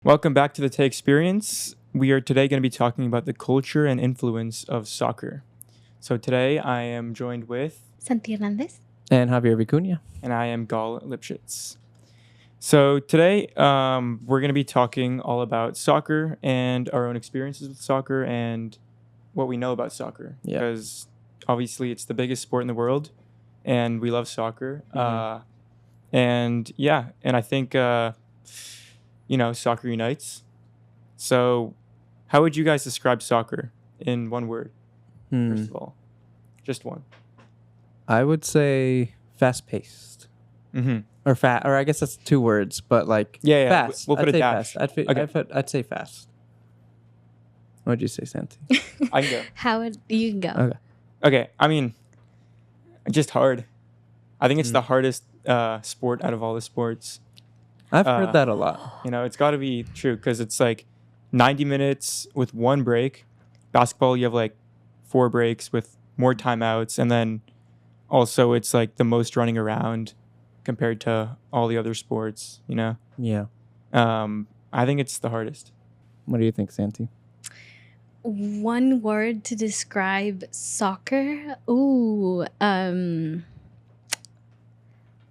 Welcome back to the Tay Experience. We are today going to be talking about the culture and influence of soccer. So today I am joined with, Santy Hernandez. And Javier Vicuña. and I am Galle Lipschitz. So today we're going to be talking all about soccer and our own experiences with soccer and what we know about soccer. Yeah. Because obviously it's the biggest sport in the world and we love soccer. Mhm. And I think, soccer unites. So how would you guys describe soccer in one word, first of all? Just one. I would say fast-paced. Mm-hmm. Or I guess that's two words, but like Yeah, fast. we'll put I'd a say dash. fast. I'd say fast. What'd you say, Santy? I can go. You can go. Okay. Okay, I mean, just hard. I think it's the hardest sport out of all the sports. I've heard that a lot. It's got to be true because it's like 90 minutes with one break. Basketball, you have like 4 breaks with more timeouts. And then also it's like the most running around compared to all the other sports, Yeah. I think it's the hardest. What do you think, Santy? One word to describe soccer. Ooh.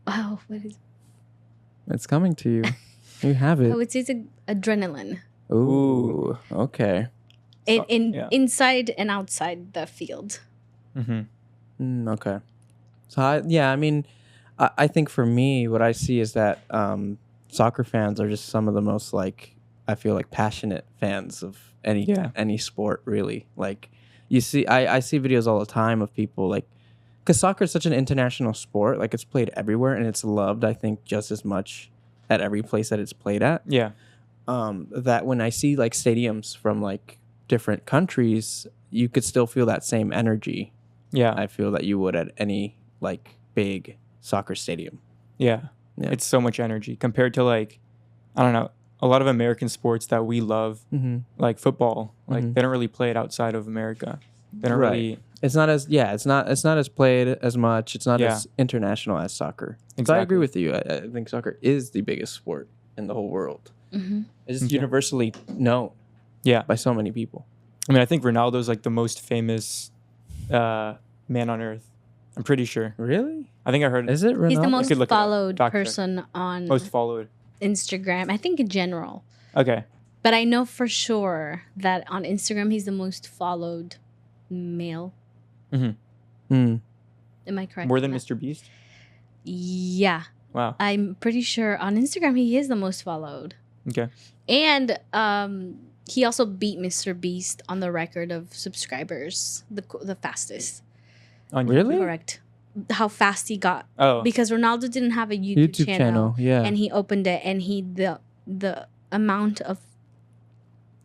Wow. What is? It's coming to you. You have I it. would say it's adrenaline. Ooh. Okay. Inside and outside the field. Mm-hmm. Okay. So I think for me, what I see is that soccer fans are just some of the most I feel like passionate fans of any sport, really. Like you see, I see videos all the time of people because soccer is such an international sport. Like it's played everywhere and it's loved, I think, just as much at every place that it's played at. Yeah. That when I see stadiums from different countries, you could still feel that same energy. Yeah. I feel that you would at any big soccer stadium. Yeah. Yeah. It's so much energy compared to I don't know, a lot of American sports that we love, like football. They don't really play it outside of America. They don't really. It's not as it's not as played as much. It's not as international as soccer. Exactly. So I agree with you. I think soccer is the biggest sport in the whole world. Mm-hmm. It's universally known. Yeah. By so many people. I mean, I think Ronaldo's the most famous man on earth. I'm pretty sure. Really? I think I heard. Is it Ronaldo? He's the most look it up. followed Fact check. person on Most followed. Instagram. I think in general. Okay. But I know for sure that on Instagram he's the most followed male. Mm-hmm. Am I correct? More than on that? Mr. Beast? Yeah. Wow. I'm pretty sure on Instagram he is the most followed. Okay. And he also beat Mr. Beast on the record of subscribers, the fastest. Really? Correct. How fast he got. Oh. Because Ronaldo didn't have a YouTube channel. Yeah. And he opened it and the amount of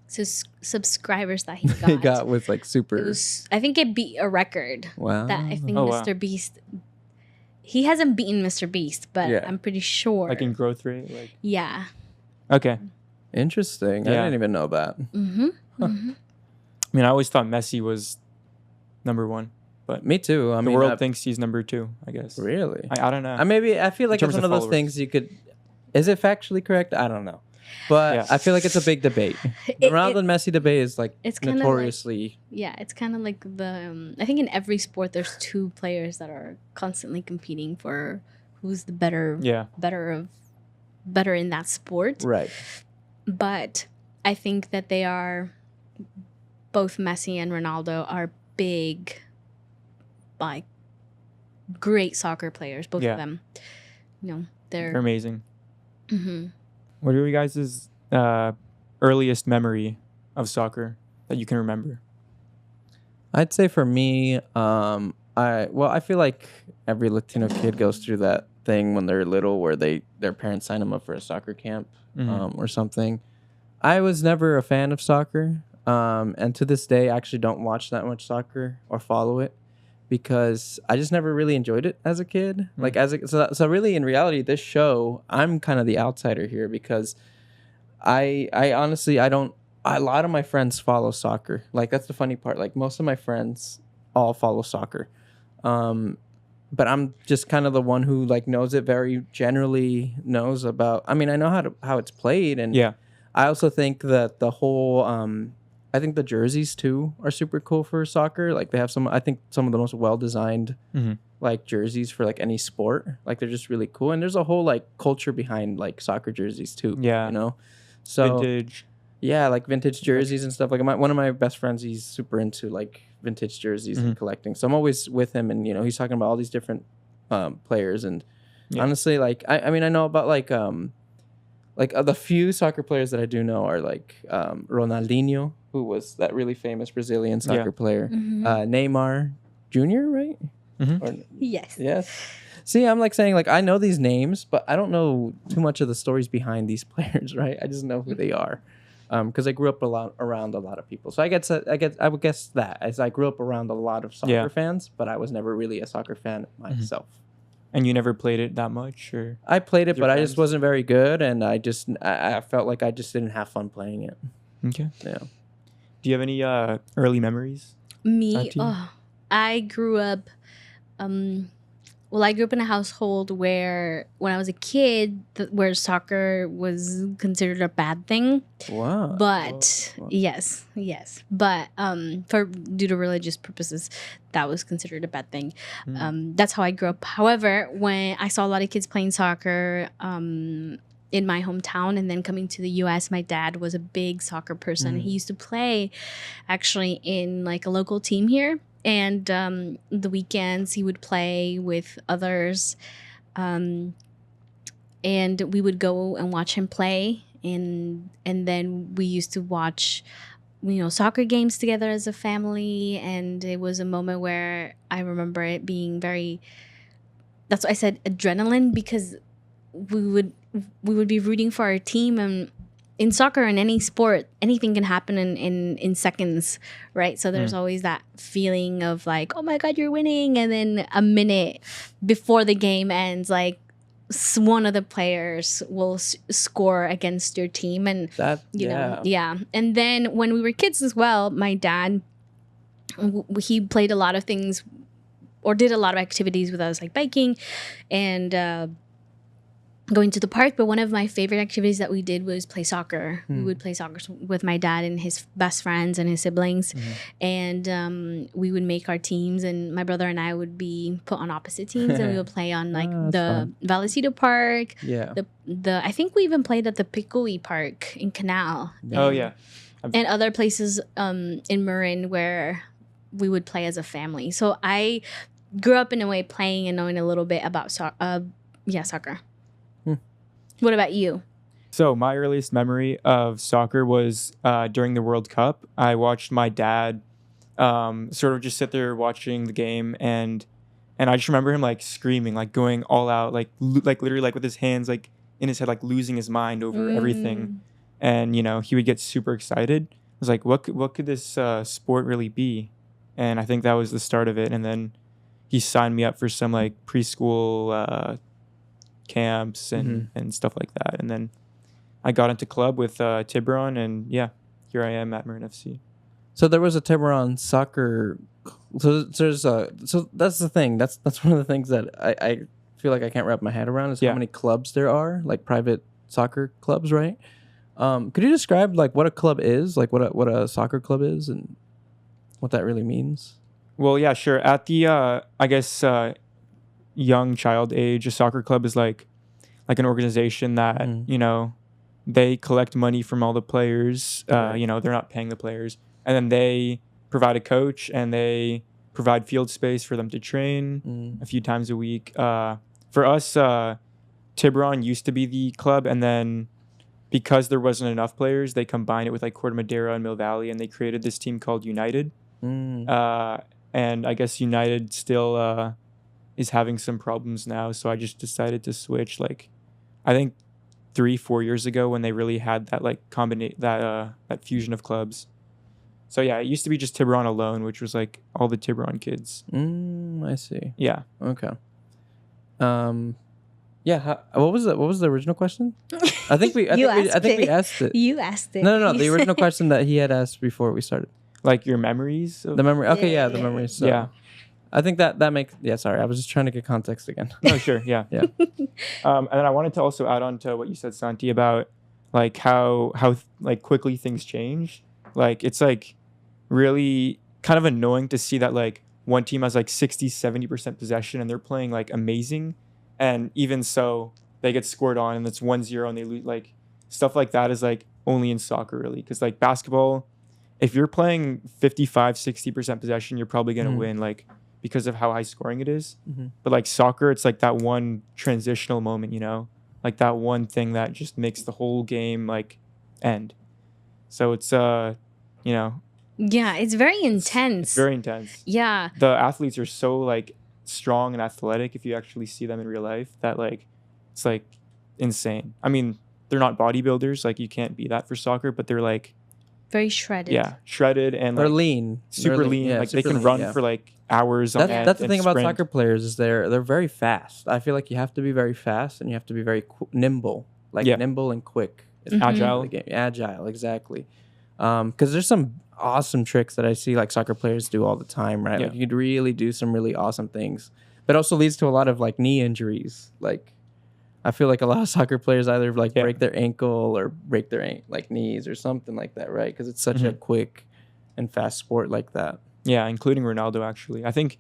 subscribers that he got. He got was super. It was, I think it beat a record. Wow. That I think Oh, wow. Mr. Beast. He hasn't beaten Mr. Beast, but Yeah. I'm pretty sure. In growth rate? Yeah. Okay. Interesting. I Yeah. didn't even know that. Mm-hmm. Huh. Mm-hmm. I mean, I always thought Messi was number 1, but Me too. I the mean, world thinks he's number 2, I guess. really. I don't know. I feel like In it's terms one of of those followers. things you could. Is it factually correct? I don't know, but Yeah. I feel like it's a big debate. The Ronaldo and Messi debate is It's kinda notoriously. Yeah, it's kind of like the. I think in every sport, there's 2 players that are constantly competing for who's the better in that sport. Right. But I think that they are both Messi and Ronaldo are big, great soccer players. Both Yeah. of them. They're They're. amazing. Mm-hmm. What are you guys' earliest memory of soccer that you can remember? I'd say for me, I feel like every Latino kid goes through that thing when they're little, where their parents sign them up for a soccer camp, or something. I was never a fan of soccer, and to this day, I actually don't watch that much soccer or follow it because I just never really enjoyed it as a kid. So really, in reality, this show, I'm kind of the outsider here because I honestly I don't. A lot of my friends follow soccer. That's the funny part. Most of my friends all follow soccer. But I'm just kind of the one who knows it very generally, knows about. I mean, I know how it's played, and I also think that the whole I think the jerseys too are super cool for soccer. Like they have I think some of the most well designed like jerseys for like any sport. Like they're just really cool, and there's a whole like culture behind like soccer jerseys too. Yeah. You know, so Vintage. yeah, like vintage jerseys and stuff. Like one of my best friends, he's super into like vintage jerseys and collecting. So I'm always with him, and he's talking about all these different players. And honestly, like I mean, I know about like the few soccer players that I do know are like Ronaldinho, who was that really famous Brazilian soccer player, Neymar Jr., right? Or, Yes. yes. See, I'm like saying like I know these names, but I don't know too much of the stories behind these players, right? I just know who they are. Because I grew up around a lot of people, so I would guess that as I grew up around a lot of soccer fans, but I was never really a soccer fan myself. And you never played it that much, or I played it, but friends? I just wasn't very good, and I felt like I just didn't have fun playing it. Okay. Yeah. Do you have any early memories? Me, Santy? I grew up. I grew up in a household where, when I was a kid, where soccer was considered a bad thing. Wow. But yes, but due to religious purposes, that was considered a bad thing. That's how I grew up. However, when I saw a lot of kids playing soccer, in my hometown, and then coming to the U.S., my dad was a big soccer person. He used to play, actually, in like a local team here. And the weekends he would play with others, and we would go and watch him play. And then we used to watch, soccer games together as a family. And it was a moment where I remember it being very. That's why I said adrenaline, because we would be rooting for our team. And in soccer and any sport, anything can happen in seconds, right? So there's always that feeling of like, oh my God, you're winning. And then a minute before the game ends, like one of the players will score against your team. And, you know. And then when we were kids as well, my dad, he played a lot of things or did a lot of activities with us, like biking and going to the park. But one of my favorite activities that we did was play soccer. We would play soccer with my dad and his best friends and his siblings. And we would make our teams, and my brother and I would be put on opposite teams and we would play on like the Vallecito Park. The I think we even played at the Picoy Park in Canal. Oh yeah. And other places in Marin where we would play as a family. So I grew up in a way playing and knowing a little bit about soccer. What about you? So my earliest memory of soccer was during the World Cup. I watched my dad sort of just sit there watching the game, and I just remember him like screaming, like going all out, like literally like with his hands like in his head, like losing his mind over everything. And he would get super excited. I was like, what could this sport really be? And I think that was the start of it. And then he signed me up for some like preschool camps and stuff like that. And then I got into club with Tiburon, and yeah, here I am at Marin FC. So there was a Tiburon soccer. So that's the thing. That's one of the things that I feel like I can't wrap my head around is how many clubs there are, like private soccer clubs, right? Could you describe like what a club is, like what a soccer club is, and what that really means? Well, yeah, sure. At the I guess young child age, a soccer club is like an organization that they collect money from all the players. They're not paying the players, and then they provide a coach and they provide field space for them to train a few times a week. For us, Tiburon used to be the club, and then because there wasn't enough players, they combined it with like Corte Madera and Mill Valley, and they created this team called United. And I guess United still is having some problems now, so I just decided to switch. Like, I think 3-4 years ago when they really had that like that fusion of clubs. So yeah, it used to be just Tiburon alone, which was like all the Tiburon kids. I see. Yeah. Okay. Yeah. What was the original question? I think we asked it. You asked it. No. The original question that he had asked before we started. Like your memories? The memory. Okay, yeah, the memories. So. Yeah. I think that makes... Yeah, sorry. I was just trying to get context again. No, sure. Yeah. Yeah. And then I wanted to also add on to what you said, Santi, about like how like quickly things change. Like it's like really kind of annoying to see that like one team has like 60-70% possession and they're playing like amazing, and even so they get scored on and it's 1-0 and they lose. Like stuff like that is like only in soccer really, because like basketball, if you're playing 55-60% possession, you're probably going to win, like because of how high scoring it is. But like soccer, it's like that one transitional moment, you know, like that one thing that just makes the whole game like end. So it's you know, Yeah, it's very intense. it's very intense. Yeah. The athletes are so like strong and athletic if you actually see them in real life, that like it's like insane. I mean, they're not bodybuilders, like you can't be that for soccer, but they're like Very shredded. yeah, shredded and They're like lean, super They're lean. Yeah, Like they super can lean, run yeah. for like hours on end. That's the and thing about sprint. soccer players is they're very fast. I feel like you have to be very fast and you have to be very nimble, like Yeah. nimble and quick. Agile. The game. Agile, exactly. Because there's some awesome tricks that I see like soccer players do all the time, right? Yeah. Like you could really do some really awesome things, but also leads to a lot of like knee injuries. Like I feel like a lot of soccer players either like Yeah. break their ankle or break their like knees or something like that, right? Because it's such a quick and fast sport like that. Yeah, including Ronaldo actually. I think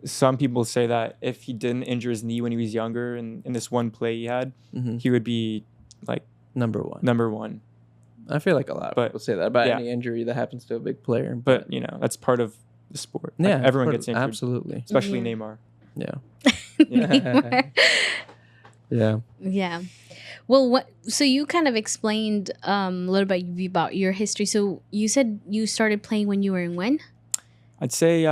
some people say that if he didn't injure his knee when he was younger and in this one play he had, he would be like Number one. number one. I feel like a lot of people say that about any injury that happens to a big player. But you know, that's part of the sport. Like, Yeah, everyone gets injured. absolutely. Especially Yeah. Neymar. Yeah. Yeah. Yeah. Well, so you kind of explained a little bit about your history. So you said you started playing when you were in when? I'd say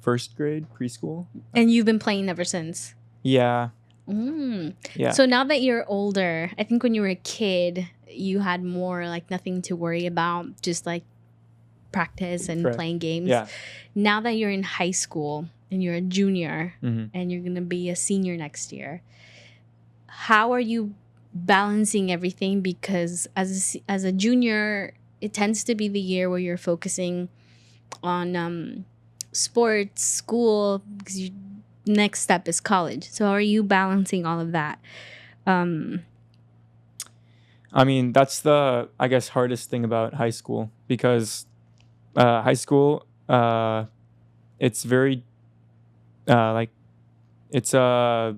first grade, preschool. And you've been playing ever since? Yeah. Yeah. So now that you're older, I think when you were a kid, you had more like nothing to worry about, just like practice and Correct. playing games. Yeah. Now that you're in high school and you're a junior Mhm. and you're going to be a senior next year, how are you balancing everything? Because as a junior, it tends to be the year where you're focusing on sports, school, because your next step is college. So how are you balancing all of that? I mean, that's the, I guess, hardest thing about high school, because high school, it's very, like, it's, how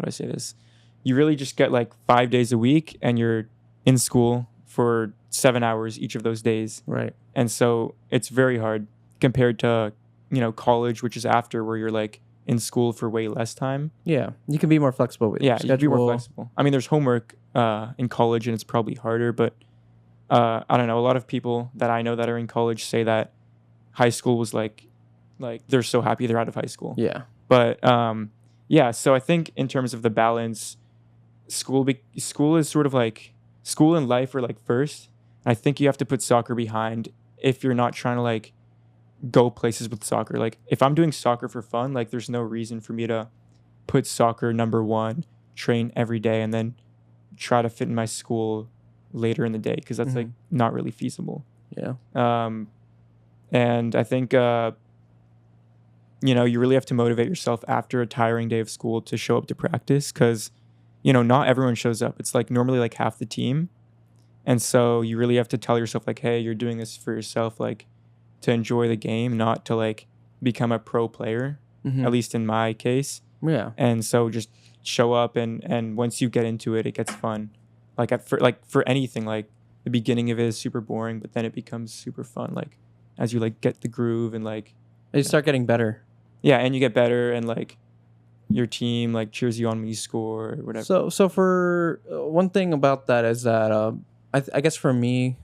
do I say this? You really just get like 5 days a week and you're in school for 7 hours each of those days. Right. And so it's very hard compared to, you know, college, which is after, where you're like in school for way less time. Yeah. You can be more flexible with your Yeah, you can be more schedule. flexible. I mean, there's homework in college and it's probably harder, but I don't know. A lot of people that I know that are in college say that high school was like they're so happy they're out of high school. Yeah. But yeah, so I think in terms of the balance, school is sort of like, school and life are like first. I think you have to put soccer behind if you're not trying to like go places with soccer. Like if I'm doing soccer for fun, like there's no reason for me to put soccer number one, train every day, and then try to fit in my school later in the day, because that's like not really feasible. Yeah. And I think you know, you really have to motivate yourself after a tiring day of school to show up to practice, because you know, not everyone shows up. It's like normally like half the team. And so you really have to tell yourself like, hey, you're doing this for yourself, like to enjoy the game, not to like become a pro player, at least in my case. Yeah. And so just show up, and once you get into it, it gets fun. Like for anything, like the beginning of it is super boring, but then it becomes super fun. Like as you like get the groove and like You start getting better. yeah, and you get better, and like your team like cheers you on when you score or whatever. So for one thing about that is that I guess for me,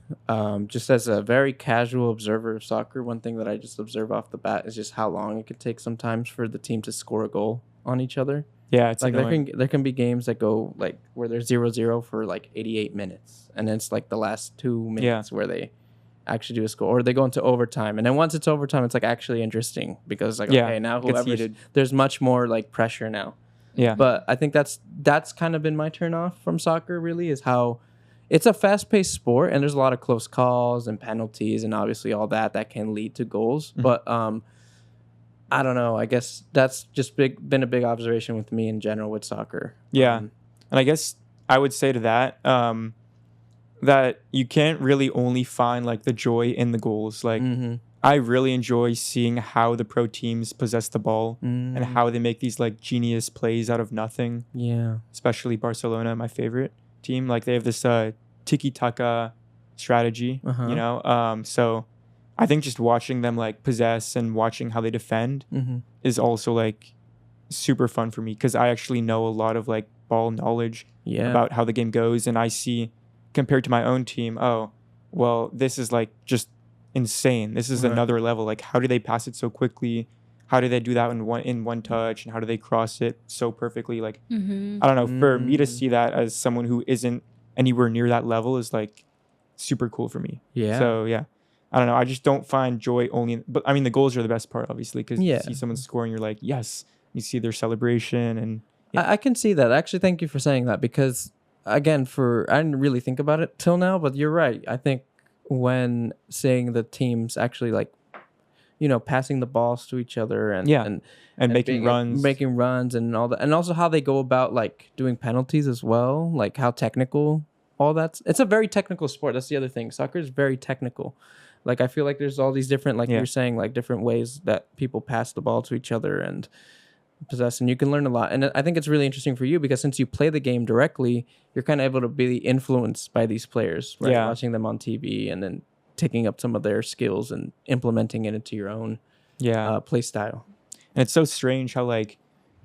just as a very casual observer of soccer, one thing that I just observe off the bat is just how long it could take sometimes for the team to score a goal on each other. Yeah, it's Like annoying. there can be games that go like where there's 0-0 for like 88 minutes, and then it's like the last 2 minutes where they actually do a score, or they go into overtime, and then once it's overtime, it's like actually interesting, because like okay, now gets whoever's heated. there's much more like pressure now. Yeah. But I think that's kind of been my turn off from soccer, really, is how it's a fast-paced sport and there's a lot of close calls and penalties and obviously all that can lead to goals. But I don't know. I guess that's just been a big observation with me in general with soccer. Yeah. And I guess I would say to that, that you can't really only find like the joy in the goals. Like I really enjoy seeing how the pro teams possess the ball and how they make these like genius plays out of nothing. Yeah. Especially Barcelona, my favorite team. Like they have this tiki-taka strategy, you know? So I think just watching them like possess and watching how they defend is also like super fun for me because I actually know a lot of like ball knowledge about how the game goes, and I see compared to my own team, oh, well, this is like just insane. This is another level. Like, how do they pass it so quickly? How do they do that in one touch? And how do they cross it so perfectly? Like, I don't know. For me to see that as someone who isn't anywhere near that level is like super cool for me. Yeah. So yeah, I don't know. I just don't find joy only. But I mean, the goals are the best part, obviously, because you see someone scoring, you're like, yes. You see their celebration, and I can see that. Actually, thank you for saying that because, again, I didn't really think about it till now, but you're right. I think when seeing the teams actually like, you know, passing the balls to each other and making runs and all that, and also how they go about like doing penalties as well, like how technical all that's. It's a very technical sport. That's the other thing. Soccer is very technical. Like I feel like there's all these different, like you're saying, like different ways that people pass the ball to each other and possess, and you can learn a lot. And I think it's really interesting for you because since you play the game directly, you're kind of able to be influenced by these players, right? Watching them on TV and then taking up some of their skills and implementing it into your own play style. And it's so strange how like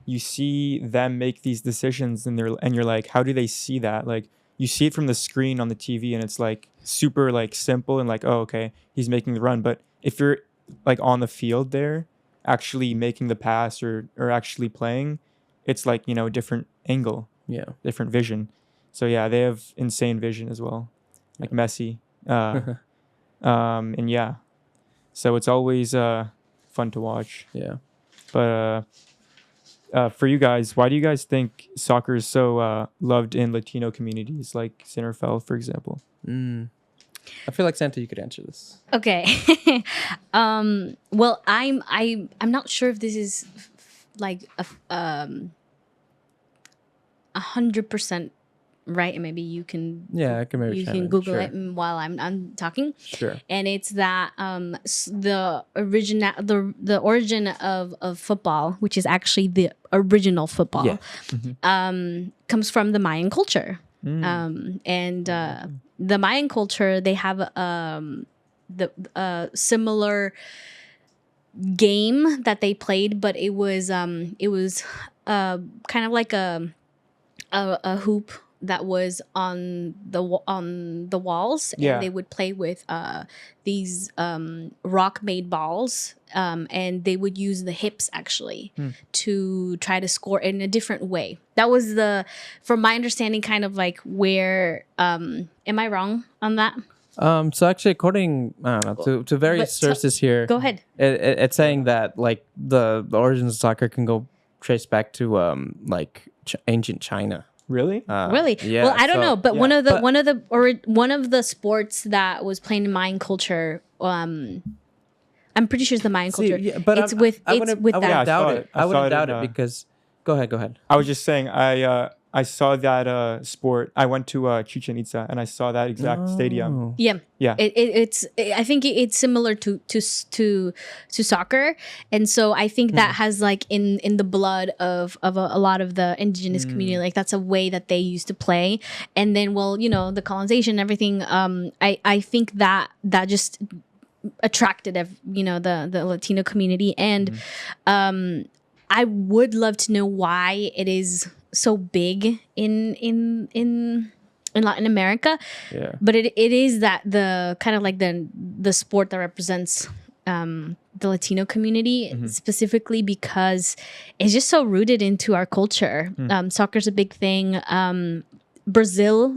you see them make these decisions and you're like, how do they see that? Like you see it from the screen on the TV and it's like super like simple and like, oh, okay, he's making the run. But if you're like on the field there, actually making the pass or actually playing, it's like, you know, a different angle, different vision. So yeah, they have insane vision as well, like Messi. And yeah, so it's always fun to watch. Yeah. But for you guys, why do you guys think soccer is so loved in Latino communities like Sinterfell, for example? I feel like Santa, you could answer this. Okay. Well, I'm not sure if this is like 100% right, and maybe you can I can maybe you can Google it while I'm talking. Sure. And it's that the origin of football, which is actually the original football, comes from the Mayan culture. The Mayan culture, they have the similar game that they played, but it was kind of like a hoop that was on the walls, and they would play with these rock made balls, and they would use the hips actually to try to score in a different way. That was from my understanding, kind of like where am I wrong on that? So actually, according to various sources here, go ahead. It's saying that like the origins of soccer can go trace back to like ancient China. Really? Really? Yeah. Well, I don't know, but one of the sports that was playing in Mayan culture, I'm pretty sure it's the Mayan culture. But I wouldn't doubt it. I wouldn't doubt it because. Go ahead. I was just saying, I saw that sport. I went to Chichen Itza and I saw that exact stadium. Yeah. It's. I think it's similar to soccer, and so I think that has like in the blood of a lot of the indigenous community. Like that's a way that they used to play, and then the colonization and everything. I think that just attracted the Latino community, and I would love to know why it is so big in Latin America. Yeah. But it is that the kind of like the sport that represents the Latino community, specifically because it's just so rooted into our culture. Soccer's a big thing. Brazil,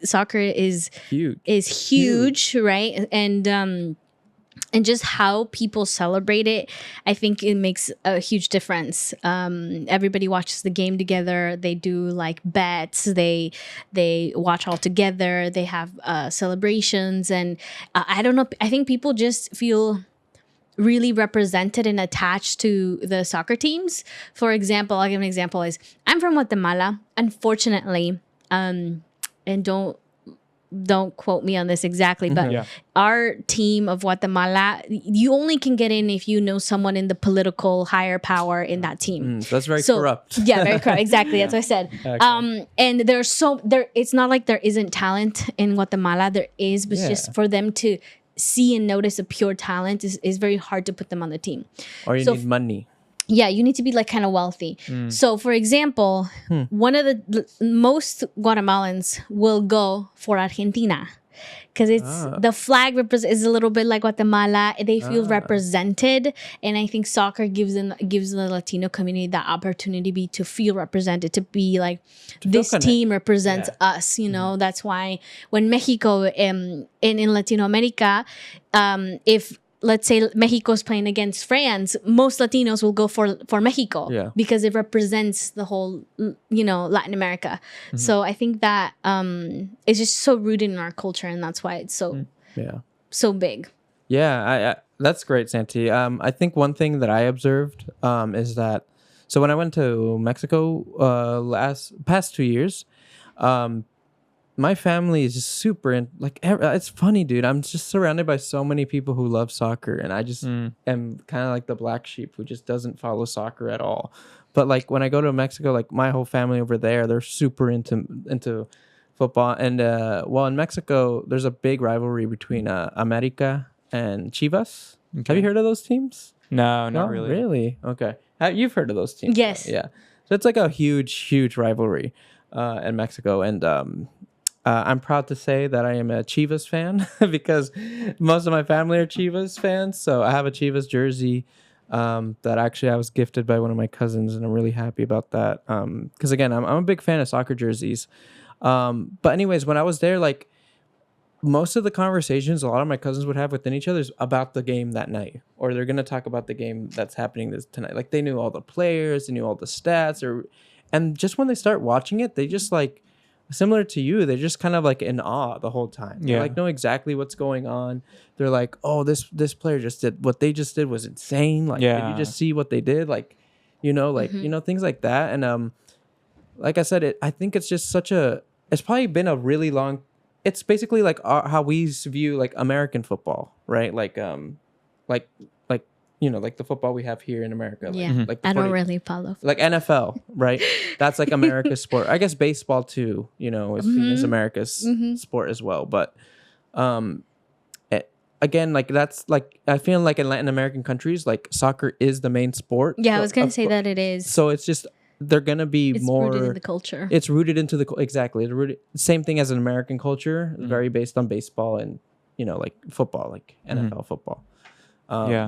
soccer is huge, right? And just how people celebrate it, I think it makes a huge difference. Everybody watches the game together. They do like bets. They watch all together. They have celebrations, and I don't know. I think people just feel really represented and attached to the soccer teams. For example, I'll give an example. I'm from Guatemala. Unfortunately, and don't quote me on this exactly, but Yeah. our team of Guatemala, you only can get in if you know someone in the political higher power in that team. So that's very corrupt. Yeah, very corrupt. Exactly. That's what I said. Okay. And there it's not like there isn't talent in Guatemala. There is, but it's just for them to see and notice a pure talent is very hard to put them on the team. Or you need money. Yeah, you need to be like kind of wealthy. So, for example, one of the most Guatemalans will go for Argentina because it's the flag is a little bit like Guatemala. They feel represented, and I think soccer gives the Latino community that opportunity to feel represented, to be like this team represents us. You know, that's why when Mexico in Latino America, if let's say Mexico's playing against France, most Latinos will go for Mexico because it represents the whole, Latin America. So I think that it's just so rooted in our culture, and that's why it's so big. Yeah, I that's great, Santi. I think one thing that I observed is that, so when I went to Mexico past 2 years, my family is just super it's funny, dude. I'm just surrounded by so many people who love soccer, and I just am kind of like the black sheep who just doesn't follow soccer at all. But like when I go to Mexico, like my whole family over there, they're super into football. And in Mexico, there's a big rivalry between America and Chivas. Okay. Have you heard of those teams? No, not really. Really? Okay. You've heard of those teams? Yes. Yeah. So it's like a huge rivalry in Mexico, and I'm proud to say that I am a Chivas fan because most of my family are Chivas fans. So I have a Chivas jersey that actually I was gifted by one of my cousins, and I'm really happy about that. Because again, I'm a big fan of soccer jerseys. But anyways, when I was there, like most of the conversations a lot of my cousins would have within each other is about the game that night, or they're going to talk about the game that's happening tonight. Like they knew all the players, they knew all the stats, and just when they start watching it, they just like, similar to you, they're just kind of like in awe the whole time. They like know exactly what's going on. They're like, oh, this player just did what they just did was insane. Like, did you just see what they did? Like, things like that. And like I said, I think it's just it's probably been a really long. It's basically like how we view like American football, right? Like like the football we have here in America. Like I don't really follow. Like NFL, right? That's like America's sport. I guess baseball too, is seen as America's sport as well. But again, like that's like, I feel like in Latin American countries, like soccer is the main sport. Yeah, I was going to say that it is. So it's just, they're going to be more rooted in the culture. It's rooted into exactly. It's rooted, same thing as an American culture, very based on baseball and, like football, like NFL football.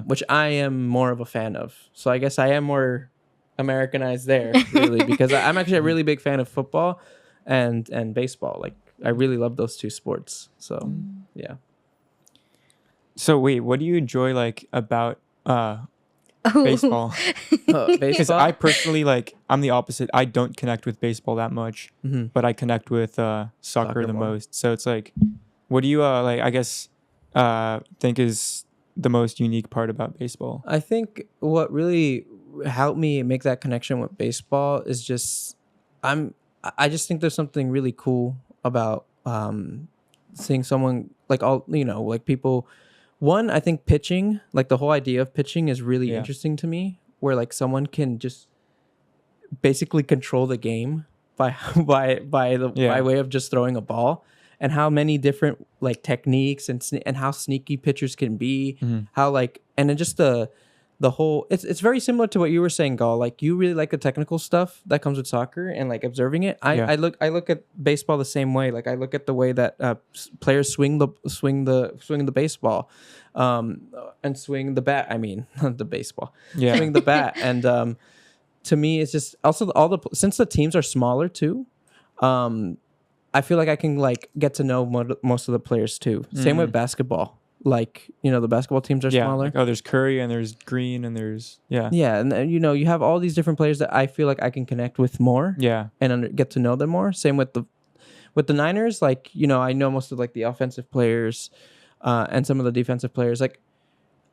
Which I am more of a fan of. So I guess I am more Americanized there, really, because I'm actually a really big fan of football and baseball. Like I really love those two sports. So yeah. So wait, what do you enjoy like about baseball? Because I personally I'm the opposite. I don't connect with baseball that much, but I connect with soccer the most. So it's like, what do you I guess think is the most unique part about baseball? I think what really helped me make that connection with baseball is just I just think there's something really cool about seeing someone like like people. One, I think pitching, like the whole idea of pitching is really interesting to me, where like someone can just basically control the game by way of just throwing a ball. And how many different like techniques and how sneaky pitchers can be, how like, and then just the whole, it's very similar to what you were saying, Galle. Like you really like the technical stuff that comes with soccer and like observing it. I look at baseball the same way. Like I look at the way that players swing the baseball, and swing the bat. I mean, the baseball, swing the bat. And to me, it's just also since the teams are smaller too. I feel like I can like get to know most of the players too. Same with basketball. Like, the basketball teams are smaller. Like, there's Curry and there's Green and there's and you have all these different players that I feel like I can connect with more. And get to know them more. Same with the Niners. Like, I know most of like the offensive players and some of the defensive players. Like,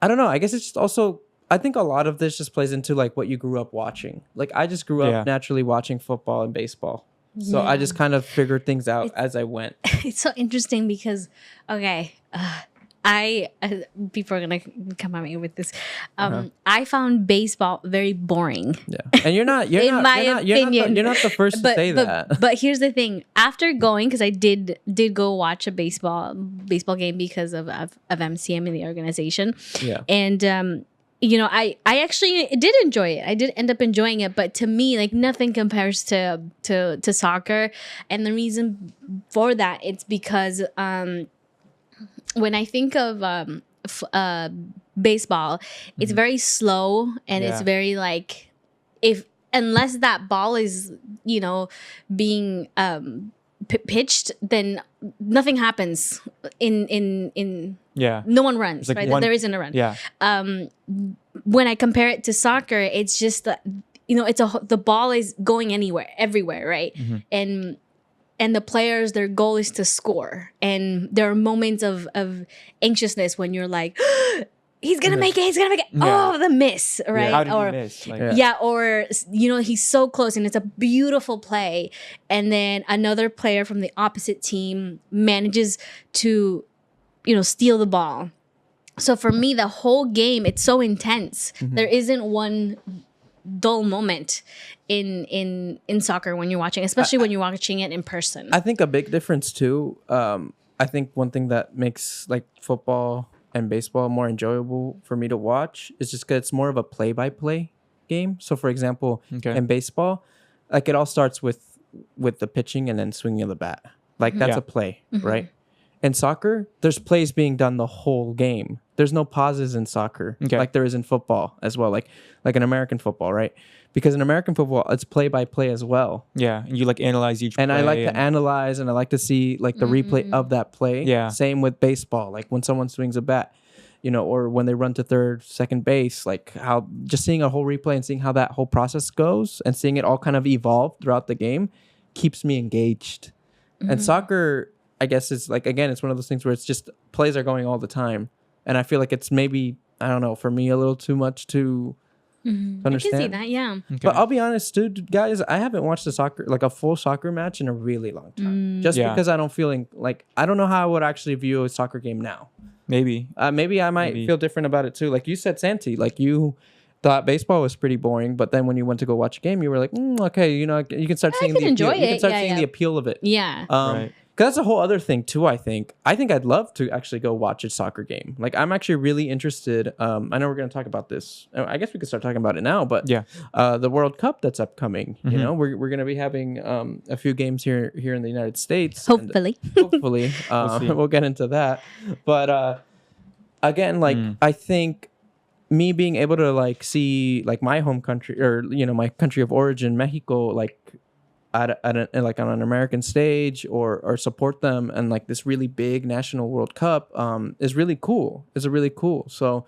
I don't know. I guess it's just also, I think a lot of this just plays into like what you grew up watching. Like I just grew up naturally watching football and baseball. So I Yeah. just kind of figured things out as I went. It's so interesting because I people are gonna come at me with this. I found baseball very boring. Yeah, and you're not In my opinion. you're not the first to say that. But here's the thing: after going, because I did go watch a baseball game because of MCM and the organization, Yeah. and I actually did enjoy it. I did end up enjoying it, but to me, like nothing compares to soccer, and the reason for that it's because when I think of baseball, it's very slow and it's Yeah. very like unless that ball is being pitched, then nothing happens in Yeah. no one runs, It's like right? one- There isn't a run. Yeah. When I compare it to soccer, it's just that the ball is going everywhere, right? And the players, their goal is to score, and there are moments of anxiousness when you're like, he's gonna make it. Yeah. Oh, the miss, right? How did or you miss? Like, Yeah. or he's so close and it's a beautiful play, and then another player from the opposite team manages to steal the ball. So for me, the whole game, it's so intense. There isn't one dull moment in soccer when you're watching, especially when you're watching it in person. I think a big difference too. I think one thing that makes like football and baseball more enjoyable for me to watch is just because it's more of a play-by-play game. So, for example, Okay. in baseball, like it all starts with the pitching and then swinging of the bat. Like that's Yeah. a play, right? In soccer, there's plays being done the whole game. There's no pauses in soccer, Okay. like there is in football as well, like in American football, right? Because in American football, it's play by play as well. Yeah. And you like analyze each And play I like to analyze and I like to see like the replay of that play. Yeah. Same with baseball, like when someone swings a bat, or when they run to third, second base, like how just seeing a whole replay and seeing how that whole process goes and seeing it all kind of evolve throughout the game keeps me engaged. And soccer, I guess, is like, again, it's one of those things where it's just plays are going all the time. And I feel like it's maybe, I don't know, for me a little too much to I understand. can see that, yeah. But I'll be honest, dude, guys, I haven't watched a full soccer match in a really long time. Just Yeah. because I don't feel like I don't know how I would actually view a soccer game now. Maybe. Maybe I might feel different about it too. Like you said, Santi, like you thought baseball was pretty boring, but then when you went to go watch a game, you were like, okay, you can start seeing could the enjoy appeal. You can it. start Yeah, seeing yeah. the appeal of it. Yeah. Right. Because that's a whole other thing too. I think I'd love to actually go watch a soccer game. Like I'm actually really interested. I know we're going to talk about this. I guess we could start talking about it now. But Yeah. the World Cup that's upcoming. We're going to be having a few games here in the United States. and Hopefully. hopefully, see. we'll get into that. But again, like I think me being able to like see like my home country or my country of origin, Mexico, like. Like on an American stage or support them and like this really big national World Cup is really cool. Is really cool. So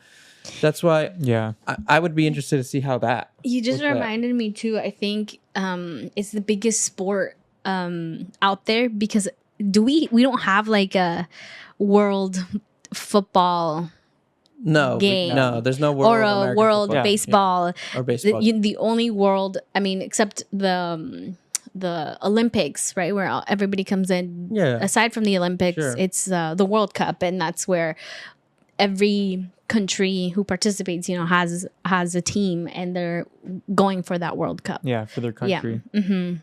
that's why Yeah. I would be interested to see how that. You just What's that? reminded me too. I think it's the biggest sport out there because we don't have like a world football No, game. no, there's no world or a American world football. baseball. Or baseball. The only world, I mean, except the Olympics, right, where everybody comes in. Yeah. Aside from the Olympics, Sure. it's the World Cup, and that's where every country who participates, has a team, and they're going for that World Cup. Yeah. For their Yeah. country. Mm-hmm.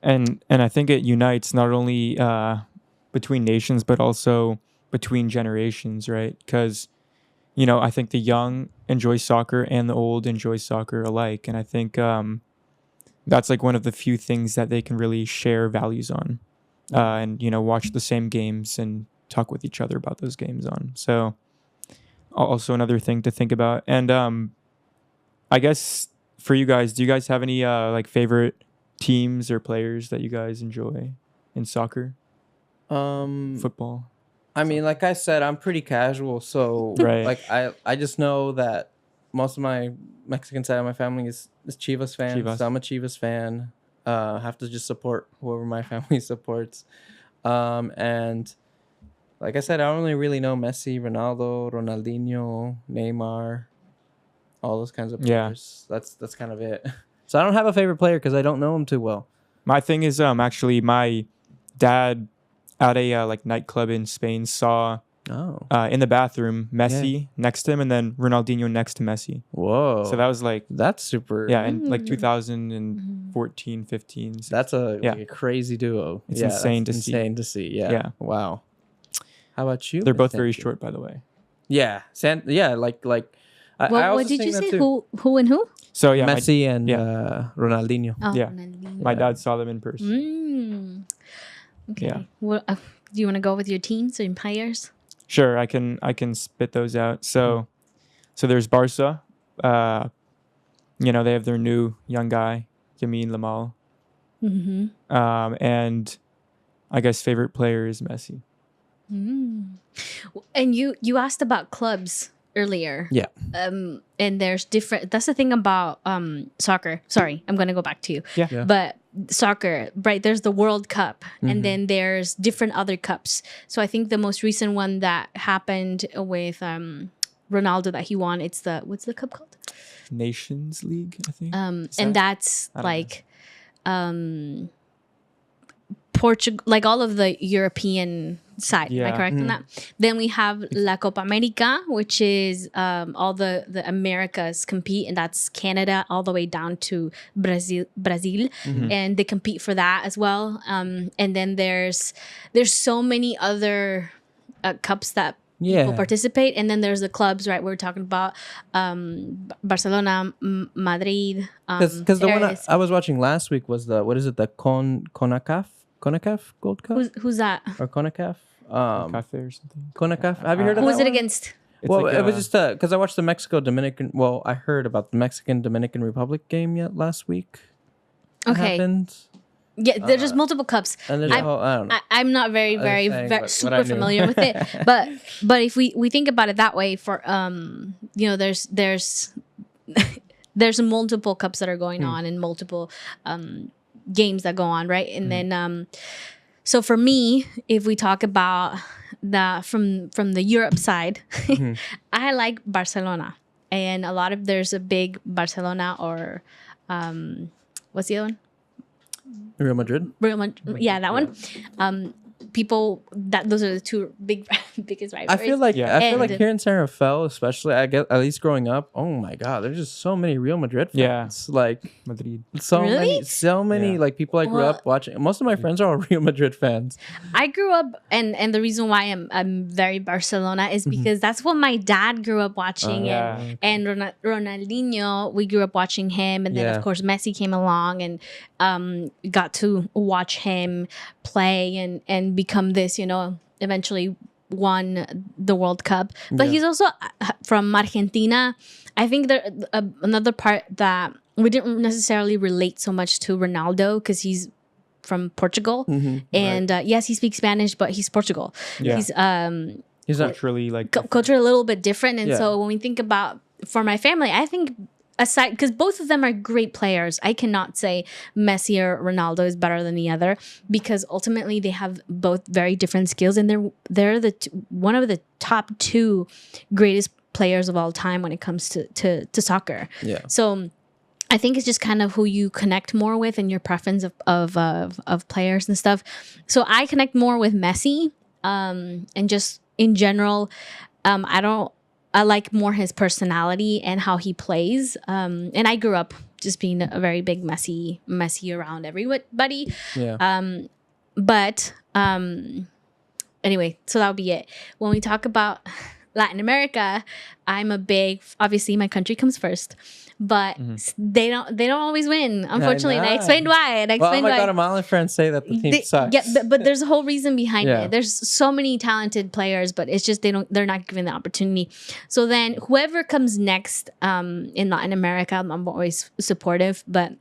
And I think it unites not only between nations but also between generations, right? Because I think the young enjoy soccer and the old enjoy soccer alike, and I think that's like one of the few things that they can really share values on, and watch the same games and talk with each other about those games on. So also another thing to think about. And I guess for you guys, do you guys have any like favorite teams or players that you guys enjoy in soccer, football? I mean, like I said, I'm pretty casual, so Right. like I just know that most of my Mexican side of my family is Chivas fans. Chivas. So I'm a Chivas fan. Have to just support whoever my family supports. And like I said, I only really know Messi, Ronaldo, Ronaldinho, Neymar, all those kinds of Yeah. players. That's kind of it. So I don't have a favorite player because I don't know him too well. My thing is actually my dad at a like nightclub in Spain saw in the bathroom Messi next to him and then Ronaldinho next to Messi. Whoa. So that was like that's super. yeah, in like 2014, 15. 16. That's like a crazy duo. It's insane to see. Insane to see. Yeah. Yeah. Wow. How about you? They're both very short, by the way. Yeah. Like. What did you say? Who and who? So yeah, Messi and Ronaldinho. Oh, Yeah. Ronaldinho. my dad saw them in person. Okay. Yeah. Well, do you want to go with your teams or players? Sure, I can spit those out. So there's Barca. They have their new young guy, Yamin Lamal. Mm-hmm. And I guess favorite player is Messi. And you asked about clubs earlier. Yeah. And there's different. That's the thing about soccer. Sorry, I'm gonna go back to you. Yeah. But soccer, right? There's the World Cup, and then there's different other cups. So I think the most recent one that happened with Ronaldo that he won, it's what's the cup called? Nations League, I think. And that's like Portugal, like all of the European side. Am I correct in that? Then we have La Copa America, which is all the Americas compete, and that's Canada all the way down to Brazil, and they compete for that as well. And then there's so many other cups that people participate, and then there's the clubs, right? We're talking about Barcelona, Madrid. Because the one I was watching last week was the CONCACAF Gold Cup? Who's that? Or CONCACAF? Cafe or something. CONCACAF. Have you heard of Who that was it one? against? Well, it was just because I watched the Mexico-Dominican... Well, I heard about the Mexican-Dominican Republic game last week. Okay. Happened. Yeah, there's just multiple cups. And there's I don't know. I'm not very super familiar with it, but if we think about it that way, for there's multiple cups that are going on and multiple games that go on, right? And then so for me, if we talk about from the Europe side, I like Barcelona, and there's a big Barcelona or what's the other one? Real Madrid. Yeah, that one. Those are the two biggest rivalries. I feel like here in San Rafael, especially, I get at least growing up. Oh my God, there's just so many Real Madrid fans. Yeah, like Madrid. So many like people I grew up watching. Most of my friends are all Real Madrid fans. I grew up, and the reason why I'm very Barcelona is because that's what my dad grew up watching, and Ronaldinho, we grew up watching him, and then of course Messi came along and got to watch him play and become this, eventually won the World Cup. But he's also from Argentina. I think another part that we didn't necessarily relate so much to Ronaldo because he's from Portugal, and yes, he speaks Spanish, but he's Portugal. Yeah. He's culturally culturally a little bit different, and so when we think about for my family, I think aside, because both of them are great players, I cannot say Messi or Ronaldo is better than the other, because ultimately they have both very different skills, and they're one of the top two greatest players of all time when it comes to soccer. Yeah. So I think it's just kind of who you connect more with and your preference of players and stuff. So I connect more with Messi, and just in general, I like more his personality and how he plays. And I grew up just being a very big Messi around everybody. Yeah. But anyway, so that'll be it. When we talk about Latin America, obviously my country comes first, but they don't always win, unfortunately. And I explained why. Well, my Guatemalan friends say that the team sucks. Yeah, but there's a whole reason behind it. There's so many talented players, but it's just they're not given the opportunity. So then whoever comes next in Latin America, I'm always supportive, but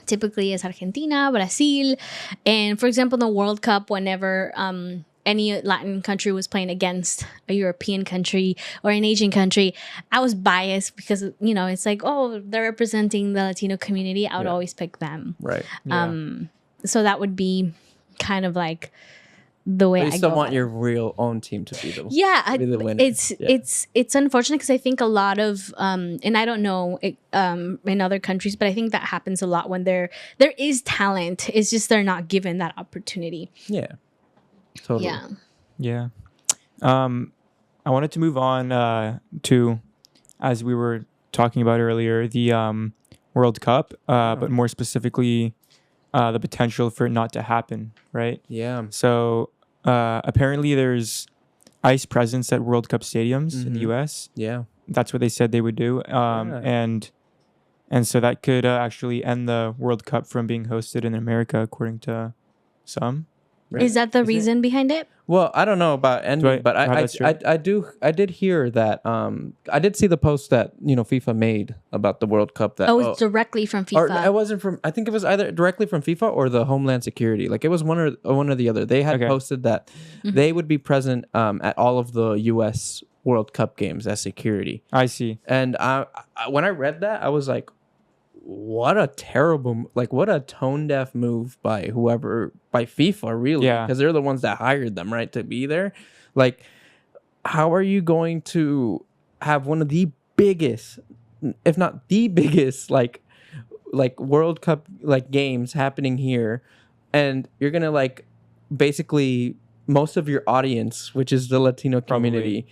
typically it's Argentina, Brazil, and for example, the World Cup, whenever any Latin country was playing against a European country or an Asian country, I was biased because, it's like, oh, they're representing the Latino community. I would always pick them. Right. So that would be kind of like the way But you I still go want about your real own team to be the yeah, be the winner. it's unfortunate because I think a lot of and I don't know in other countries, but I think that happens a lot when there is talent. It's just they're not given that opportunity. Yeah, totally. Yeah. Yeah. I wanted to move on to, as we were talking about earlier, the World Cup, but more specifically, the potential for it not to happen, right? Yeah. So apparently there's ice presence at World Cup stadiums in the U.S. Yeah. That's what they said they would do. And so that could actually end the World Cup from being hosted in America, according to some. Right. Is that the reason behind it? Well, I don't know about ending, but I did hear that. I did see the post that FIFA made about the World Cup. That it's directly from or FIFA. it wasn't from. I think it was either directly from FIFA or the Homeland Security. Like it was one or the other. They had posted that they would be present at all of the U.S. World Cup games as security. I see. And when I read that, I was like, what a tone deaf move by FIFA, really. Yeah. Because they're the ones that hired them, right, to be there. Like, how are you going to have one of the biggest, if not the biggest, like World Cup games happening here, and you're gonna basically most of your audience, which is the Latino community,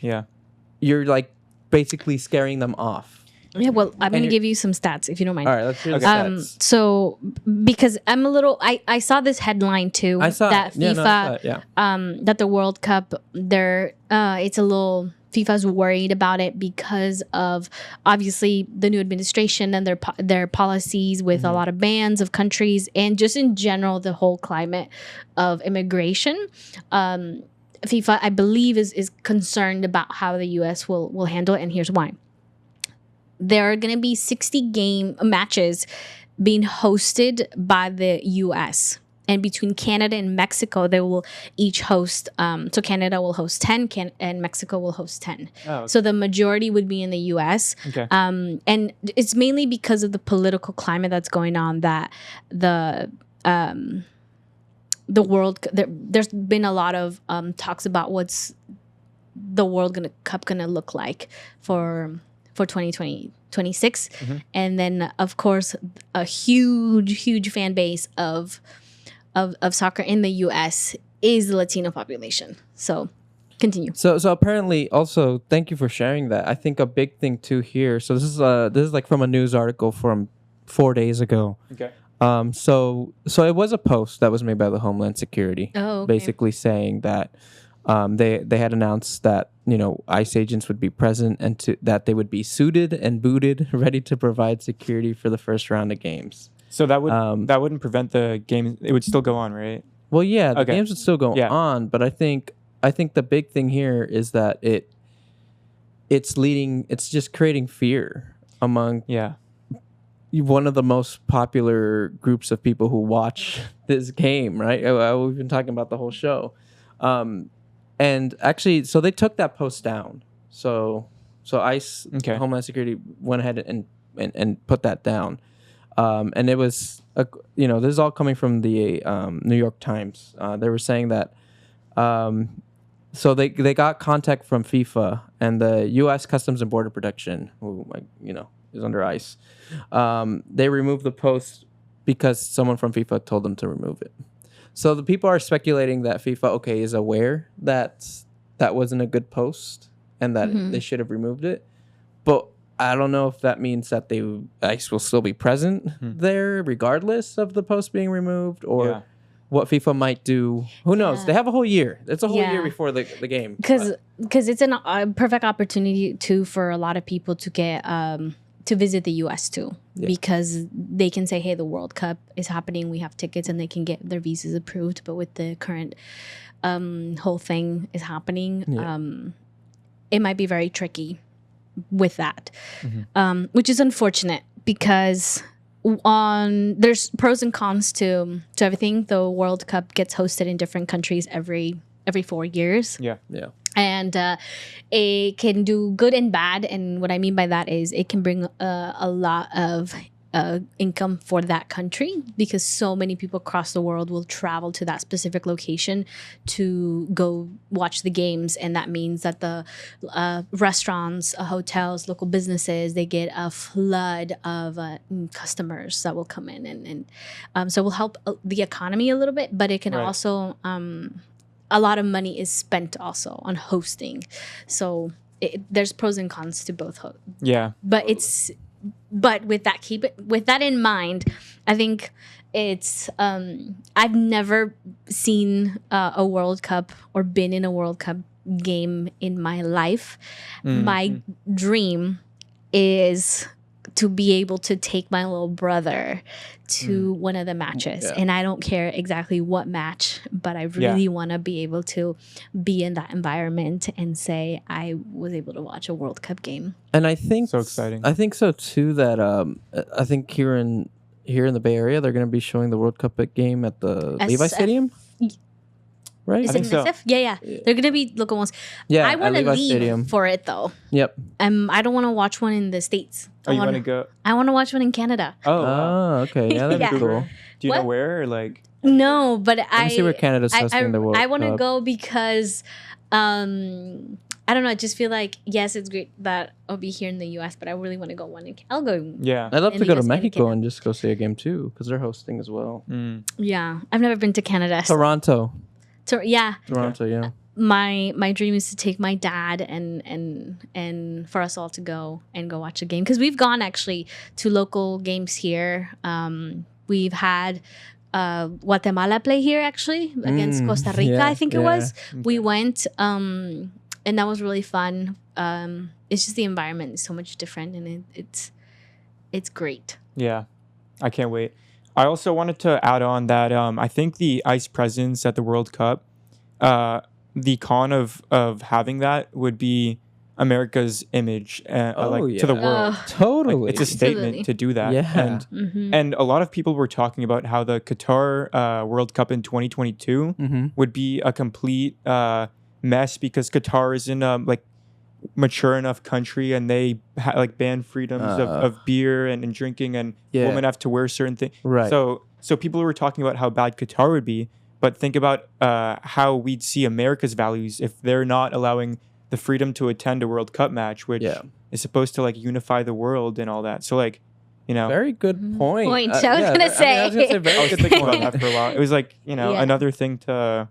you're basically scaring them off. Yeah, well, I'm going to give you some stats if you don't mind. All right, let's hear the stats. So, because I'm a little, I saw this headline too. I saw that it. FIFA, that the World Cup, it's a little, FIFA's worried about it because of obviously the new administration and their policies with a lot of bans of countries and just in general the whole climate of immigration. FIFA, I believe, is concerned about how the U.S. will handle it, and here's why. There are going to be 60 game matches being hosted by the U.S. And between Canada and Mexico, they will each host. So Canada will host 10, and Mexico will host 10. Oh, okay. So the majority would be in the U.S. Okay. And it's mainly because of the political climate that's going on that the world. There's been a lot of talks about what's the World Cup gonna look like for 2026. And then of course a huge fan base of soccer in the US is the Latino population. So continue. So apparently also, thank you for sharing that. I think a big thing too here. So this is like from a news article from 4 days ago. Okay. So it was a post that was made by the Homeland Security, basically saying that they had announced that ICE agents would be present and that they would be suited and booted, ready to provide security for the first round of games. So that wouldn't prevent the game. It would still go on, right? Well, yeah, the games would still go on, but I think the big thing here is that it's just creating fear among one of the most popular groups of people who watch this game, right? We've been talking about the whole show. And actually, so they took that post down. So ICE, Homeland Security, went ahead and put that down. And it was, this is all coming from the New York Times. They were saying that, so they got contact from FIFA and the U.S. Customs and Border Protection, who is under ICE. They removed the post because someone from FIFA told them to remove it. So the people are speculating that FIFA, is aware that wasn't a good post and that they should have removed it. But I don't know if that means that ICE will still be present there regardless of the post being removed or what FIFA might do. Who knows? They have a whole year. It's a whole year before the game. Because it's a perfect opportunity too for a lot of people to get to visit the U.S. too, because they can say, hey, the World Cup is happening. We have tickets and they can get their visas approved. But with the current whole thing is happening, it might be very tricky with that, which is unfortunate because there's pros and cons to everything. The World Cup gets hosted in different countries every 4 years. Yeah. And it can do good and bad. And what I mean by that is it can bring a lot of income for that country, because so many people across the world will travel to that specific location to go watch the games, and that means that the restaurants, hotels, local businesses, they get a flood of customers that will come in, and so it will help the economy a little bit, but it can also a lot of money is spent also on hosting, so there's pros and cons to both. But with that in mind, I think it's I've never seen a World Cup or been in a World Cup game in my life. My dream is to be able to take my little brother to one of the matches. And I don't care exactly what match, but I really want to be able to be in that environment and say I was able to watch a World Cup game. And I think so exciting. I think so too, that I think here in the Bay Area, they're going to be showing the World Cup game at the Levi Stadium. Right? Is it SF? Yeah. They're gonna be local ones. Yeah, I want to leave Stadium for it though. Yep. I don't want to watch one in the States. You want to go? I want to watch one in Canada. Oh, okay. Yeah, that'd be cool. Do you know where, or like? No, but Let me see where Canada's hosting the World Cup. I want to go because, I don't know. I just feel like, yes, it's great that I'll be here in the U.S., but I really want to go one. I'll go. Yeah. I'd love to go to Mexico and just go see a game too, because they're hosting as well. Yeah, I've never been to Canada. Toronto. Toronto, yeah. My dream is to take my dad and for us all to go watch a game, because we've gone actually to local games here. We've had Guatemala play here actually against Costa Rica. I think it was. We went and that was really fun. It's just the environment is so much different, and it's great. Yeah, I can't wait. I also wanted to add on that I think the ICE presence at the World Cup, the con of having that would be America's image to the world. Totally. Like, it's a statement to do that. Yeah. And a lot of people were talking about how the Qatar World Cup in 2022 would be a complete mess, because Qatar isn't like mature enough country, and they ban freedoms of beer and drinking, and women have to wear certain things. Right. So people were talking about how bad Qatar would be, but think about how we'd see America's values if they're not allowing the freedom to attend a World Cup match, which is supposed to unify the world and all that. So very good point. I was gonna say. I was thinking about that for a while. It was another thing to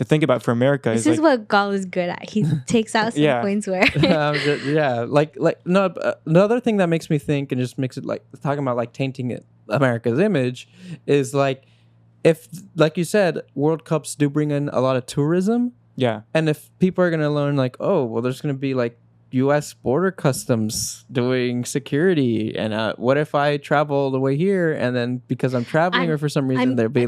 think about for America. This is what Galle is good at. He takes out some points where. Another thing that makes me think, and just makes it talking about tainting America's image, is if, like you said, World Cups do bring in a lot of tourism. Yeah. And if people are gonna learn there's gonna be U.S. border customs doing security, and what if I travel all the way here, and then because I'm traveling, or for some reason they'll be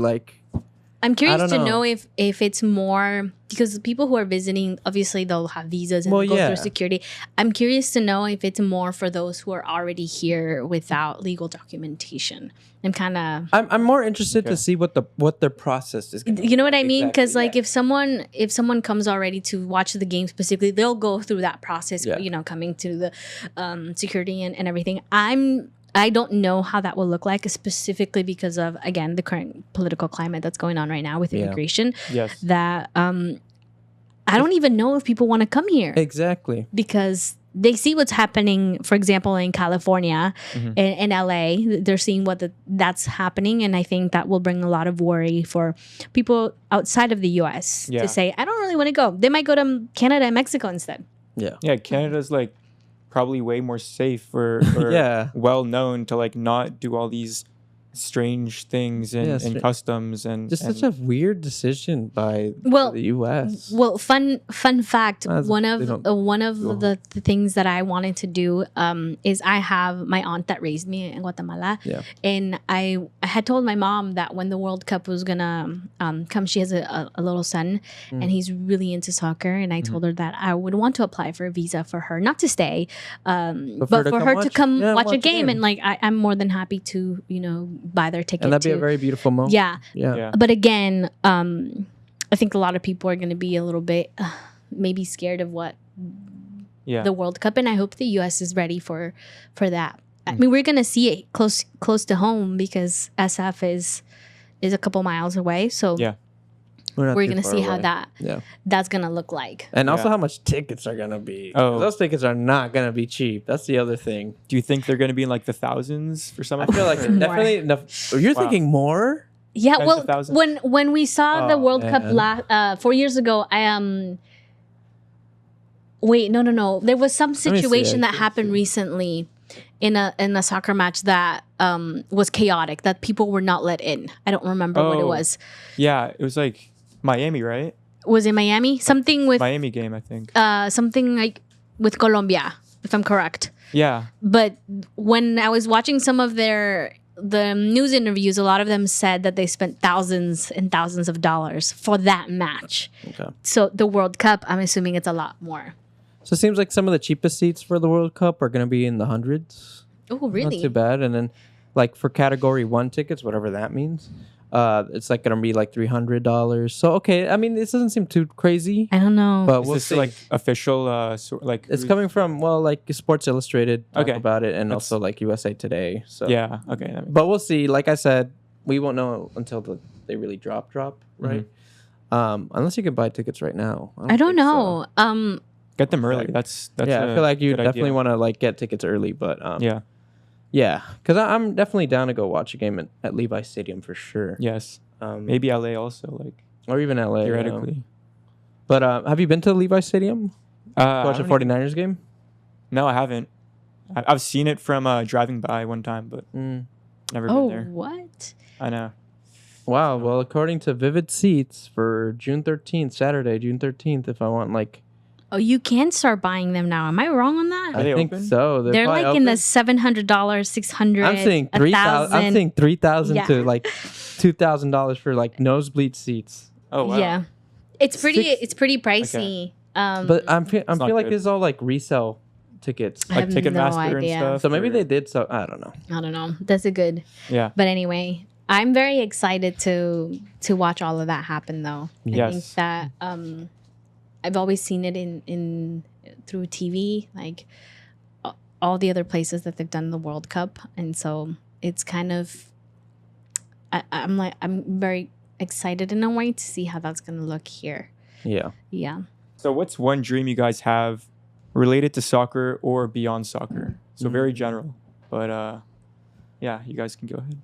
I'm curious to know if it's more, because the people who are visiting, obviously they'll have visas and go through security. I'm curious to know if it's more for those who are already here without legal documentation. I'm more interested to see what their process is. You know what I mean? Because if someone comes already to watch the game specifically, they'll go through that process. Coming to the security and everything. I don't know how that will look like, specifically because of, again, the current political climate that's going on right now with immigration. Yes. That I don't even know if people want to come here. Exactly. Because they see what's happening, for example, in California and LA. They're seeing that's happening. And I think that will bring a lot of worry for people outside of the U.S. to say, I don't really want to go. They might go to Canada and Mexico instead. Yeah. Yeah, Canada's probably way more safe or well known to not do all these strange things and customs and such a weird decision by the U.S. Well, fun fact. One of the things that I wanted to do is I have my aunt that raised me in Guatemala, and I had told my mom that when the World Cup was gonna come, she has a little son, and he's really into soccer, and I told her that I would want to apply for a visa for her, not to stay, but for her to come watch a game, and I'm more than happy to buy their ticket. And that'd be a very beautiful moment. Yeah. But again, I think a lot of people are going to be a little bit maybe scared of what the World Cup, and I hope the U.S. is ready for that. I mean, we're gonna see it close to home because SF is a couple miles away. So Yeah. We're we're gonna see how Yeah. that's gonna look like. And also Yeah. how much tickets are gonna be. Oh. Those tickets are not gonna be cheap. That's the other thing. Do you think they're going to be in like the thousands for some I of them? feel like or- More. definitely you're Wow. thinking more? Yeah, Tens well, of thousands? when we saw the Oh, World Cup man. 4 years ago, wait, no. There was some me see, situation I that can happened see. recently in a soccer match that was chaotic. That people were not let in. I don't remember what it Oh. was. Yeah, it was like Miami, right? Was it Miami? Something with Miami game, I think. something like with Colombia, if I'm correct. Yeah. But when I was watching some of the news interviews, a lot of them said that they spent thousands and thousands of dollars for that match. Okay. So the World Cup, I'm assuming it's a lot more. So it seems like some of the cheapest seats for the World Cup are gonna be in the hundreds. Oh, really? Not too bad. And then like for category 1 tickets, whatever that means, it's like gonna be like $300. So okay, I mean this doesn't seem too crazy, I don't know. but Is we'll this see. like official like It's who's- coming from like Sports Illustrated talk Okay. about it, and That's- also like USA Today. So Yeah, okay. That makes- but we'll see. Like I said, we won't know until they really drop, right? Unless you can buy tickets right now. I don't think so. know. Get them early. That's Yeah, I feel like you good definitely idea. want to like get tickets early, but Yeah. because I'm definitely down to go watch a game at Levi's Stadium for sure. Yes. Maybe Maybe LA also, like or even LA. theoretically. But have you been to Levi's Stadium? I Watch a haven't 49ers game? No, I haven't. I've seen it from driving by one time, but never Oh, been there. what? I know. Wow. Well, according to Vivid Seats for June 13th, Saturday, June 13th, if I want like Oh, you can start buying them now. Am I wrong on that? Are they I think open? so. They're probably like in the open. $700, $600. I'm saying 3,000. I'm saying 3,000 Yeah. to like $2,000 for like nosebleed seats. Oh wow. Yeah, it's pretty. Six- It's pretty pricey. But I feel not like good. this is all like resale tickets. I Like have no Ticketmaster and idea. stuff. So maybe or- they did. So I don't know. I don't know. That's a good. Yeah. But anyway, I'm very excited to watch all of that happen. Though I Yes. think that I've always seen it in through TV, like all the other places that they've done the World Cup, and so it's kind of. I'm very excited in a way to see how that's gonna look here. Yeah. Yeah. So what's one dream you guys have related to soccer or beyond soccer? So very general. But yeah, you guys can go ahead.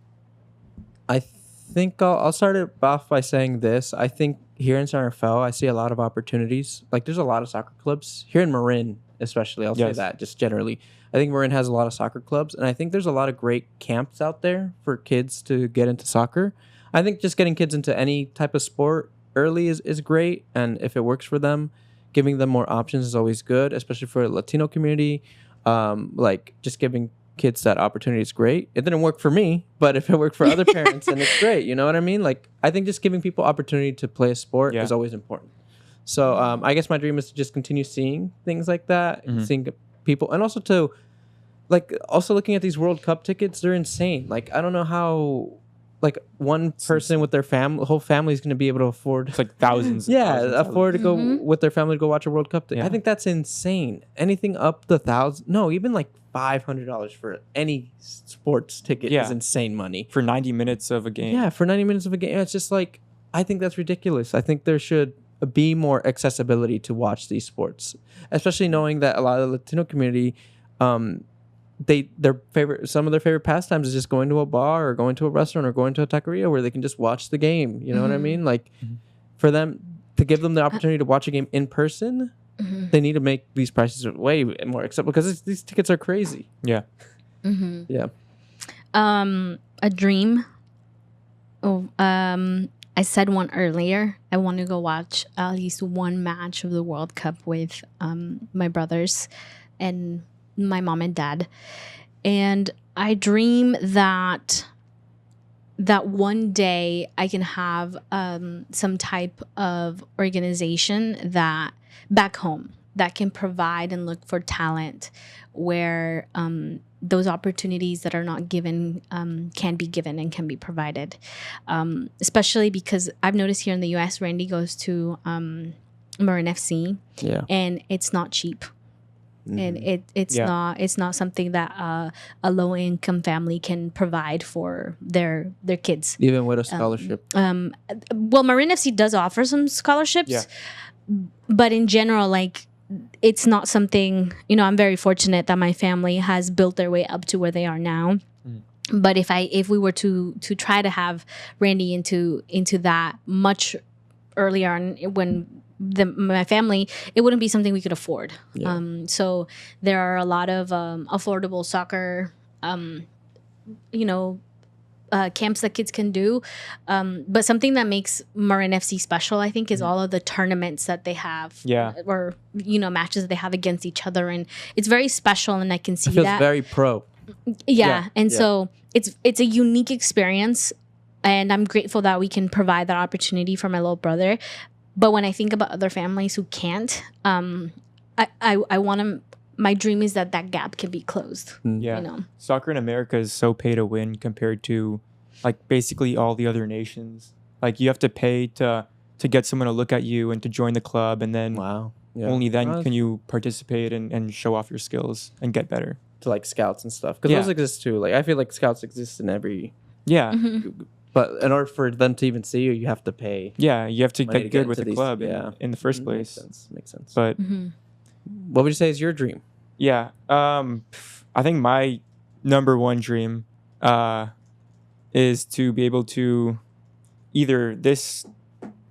I think I'll start it off by saying this. I think here in Santa Fe, I see a lot of opportunities. Like there's a lot of soccer clubs here in Marin, especially. I'll say Yes. that just generally. I think Marin has a lot of soccer clubs, and I think there's a lot of great camps out there for kids to get into soccer. I think just getting kids into any type of sport early is great, and if it works for them, giving them more options is always good, especially for the Latino community. Like just giving kids that opportunity is great. It didn't work for me, but if it worked for other parents, then it's great. You know what I mean? Like I think just giving people opportunity to play a sport Yeah. is always important. So I guess my dream is to just continue seeing things like that, seeing people, and also to also looking at these World Cup tickets. They're insane. Like I don't know how like one person with their whole family is going to be able to afford. It's like thousands. and Yeah, thousands, afford to go Mhm. with their family to go watch a World Cup. Yeah. I think that's insane. Anything up the thousand, no, even like $500 for any sports ticket Yeah. is insane money. for 90 minutes of a game. Yeah, for 90 minutes of a game, it's just like I think that's ridiculous. I think there should be more accessibility to watch these sports, especially knowing that a lot of the Latino community, some of their favorite pastimes is just going to a bar or going to a restaurant or going to a taqueria where they can just watch the game. You know what I mean? Like for them to give them the opportunity to watch a game in person, they need to make these prices way more acceptable because these tickets are crazy. Yeah. Yeah. A dream. Oh, I said one earlier. I want to go watch at least one match of the World Cup with my brothers and my mom and dad. And I dream that one day I can have some type of organization that back home that can provide and look for talent where those opportunities that are not given can be given and can be provided. Especially because I've noticed here in the US, Randy goes to Marin FC Yeah. and it's not cheap. and it's Yeah. not something that a low income family can provide for their kids. Even with a scholarship. Well, Marin FC does offer some scholarships, Yeah. but in general, like, it's not something, I'm very fortunate that my family has built their way up to where they are now. But if we were to try to have Randy into that much earlier on, when my family, it wouldn't be something we could afford. Yeah. So there are a lot of affordable soccer camps that kids can do, but something that makes Marin FC special, I think, is all of the tournaments that they have, or matches that they have against each other, and it's very special, and I can see It feels that very pro. So it's a unique experience, and I'm grateful that we can provide that opportunity for my little brother. But when I think about other families who can't, I want to. My dream is that gap can be closed. Yeah. Soccer in America is so pay to win compared to like basically all the other nations. Like you have to pay to get someone to look at you and to join the club, and then only then can you participate and show off your skills and get better. To like scouts and stuff, because those exist too. Like I feel like scouts exist in every. Yeah. But in order for them to even see you, you have to pay. Yeah, you have to get good with the these, club in the first place. Makes sense. But what would you say is your dream? Yeah, I think my number one dream is to be able to either this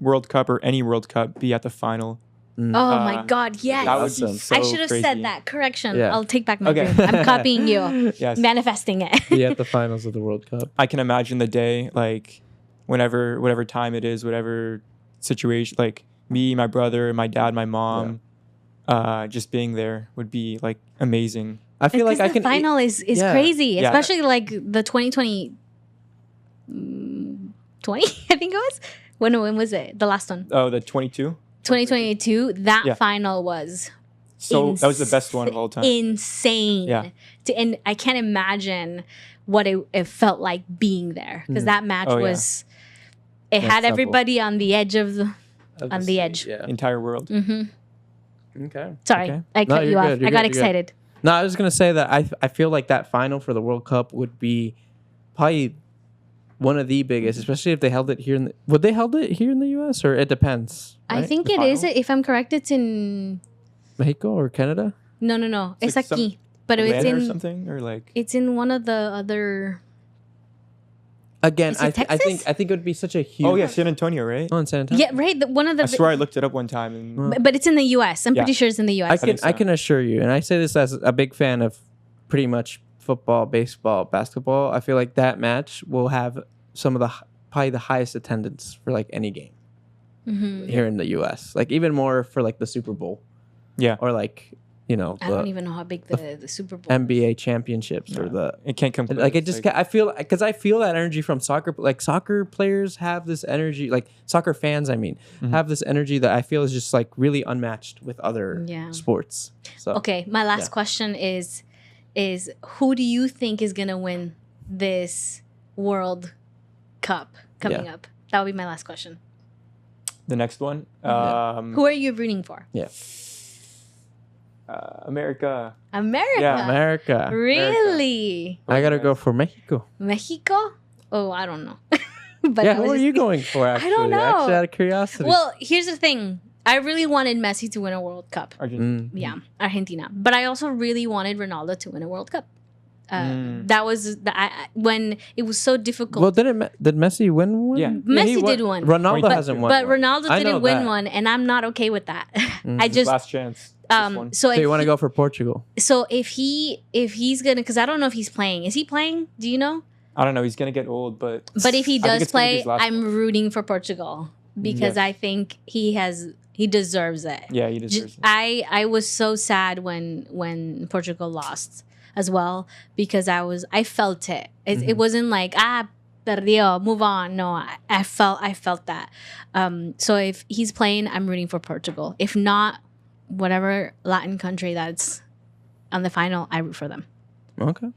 World Cup or any World Cup be at the final. Oh my God, yes. That would be so I should have crazy. said that. Correction. Yeah. I'll take back my dream. I'm copying you. Yes. Manifesting it. Be at the finals of the World Cup. I can imagine the day, like whatever time it is, whatever situation, like me, my brother, my dad, my mom, just being there would be like amazing. I feel like I can. The final is crazy, Yeah. especially like the 2020, 20 I think it was. When was it? The last one. Oh, the 22. 2022. That final was that was the best one of all time. Insane. Yeah. And I can't imagine what it felt like being there, because that match was. It had level. everybody on the edge of the edge. Yeah. Entire world. Okay. Sorry, Okay. I cut you're you off. good, you're I got good, you're good. excited. No, I was gonna say that I feel like that final for the World Cup would be probably one of the biggest, especially if they held it here. Would they held it here in the U.S. or it depends? I right? think The it is. final? If I'm correct, it's in. Mexico or Canada. No. It's like aquí, but it's Atlanta or in. something, or like It's in one of the other. Again, Is it I think Texas? it would be such a huge. oh yeah, San Antonio, right? Oh, in San Antonio. Yeah, right. One of the. I swear I looked it up one time. And But it's in the U.S. I'm Yeah. pretty sure it's in the U.S. think so. I can assure you, and I say this as a big fan of pretty much football, baseball, basketball. I feel like that match will have some of the probably the highest attendance for like any game here in the U.S. Like even more for like the Super Bowl. Yeah. Or like I don't even know how big the Super Bowl. NBA championships or the. it can't come close. Like it just I feel because I feel that energy from soccer. Like soccer players have this energy. Like soccer fans, I mean, have this energy that I feel is just like really unmatched with other sports. So Okay, my last question is who do you think is gonna win this World Cup coming up? That would be my last question. the next one. Who are you rooting for? Yeah. America. America. Yeah, America. Really? I gotta go for Mexico. Mexico? Oh, I don't know. But Yeah, I who was are just you thinking- going for? Actually, don't know. Actually, out of curiosity. Well, here's the thing. I really wanted Messi to win a World Cup. Argentina. Yeah, Argentina. But I also really wanted Ronaldo to win a World Cup. That was when it was so difficult. Well, did Messi win one? Yeah. Messi he did one. Ronaldo But- hasn't won. But one. Ronaldo I know didn't win that. one, and I'm not okay with that. I His just last chance. This one. so So you if want to he- go for Portugal? so if he's gonna, because I don't know if he's playing. Is he playing? Do you know? I don't know. He's gonna get old, but But if he I think does it's gonna be play, his last I'm one. rooting for Portugal because Yes. I think he deserves it. Yeah, he deserves it. I was so sad when Portugal lost as well, because I felt it. It wasn't like perdió, move on. No, I felt that. So if he's playing, I'm rooting for Portugal. If not, whatever Latin country that's on the final, I root for them. Okay.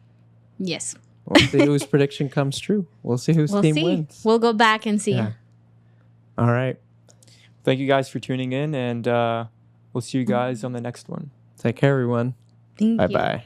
Yes, We'll see whose prediction comes true. We'll see whose we'll team see. wins. We'll go back and see. Yeah. All right. Thank you guys for tuning in, and we'll see you guys on the next one. Take care, everyone. Thank Bye you. bye.